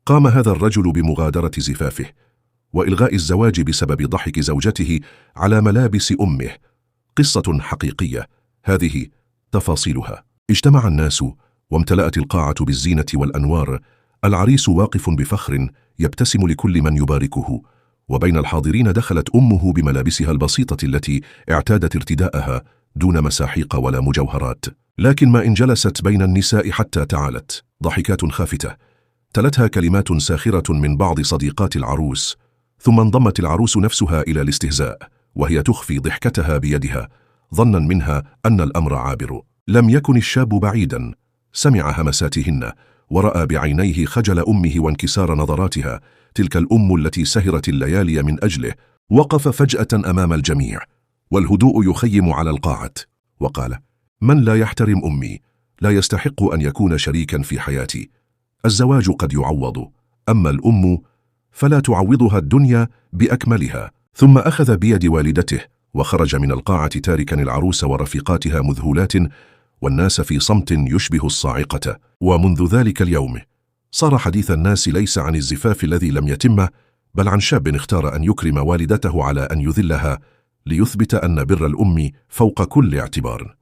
قام هذا الرجل بمغادرة زفافه وإلغاء الزواج بسبب ضحك زوجته على ملابس أمه. قصة حقيقية، هذه تفاصيلها. اجتمع الناس وامتلأت القاعة بالزينة والأنوار. العريس واقف بفخر يبتسم لكل من يباركه، وبين الحاضرين دخلت أمه بملابسها البسيطة التي اعتادت ارتداءها دون مساحيق ولا مجوهرات. لكن ما إن جلست بين النساء حتى تعالت ضحكات خافتة تلتها كلمات ساخرة من بعض صديقات العروس، ثم انضمت العروس نفسها إلى الاستهزاء وهي تخفي ضحكتها بيدها ظنا منها أن الأمر عابر. لم يكن الشاب بعيدا، سمع همساتهن ورأى بعينيه خجل أمه وانكسار نظراتها، تلك الأم التي سهرت الليالي من أجله. وقف فجأة أمام الجميع والهدوء يخيم على القاعة وقال: من لا يحترم أمي لا يستحق أن يكون شريكا في حياتي. الزواج قد يعوض، أما الأم فلا تعوضها الدنيا بأكملها. ثم أخذ بيد والدته وخرج من القاعة تاركا العروس ورفيقاتها مذهولات والناس في صمت يشبه الصاعقة. ومنذ ذلك اليوم صار حديث الناس ليس عن الزفاف الذي لم يتم، بل عن شاب اختار أن يكرم والدته على أن يذلها ليثبت أن بر الأم فوق كل اعتبار.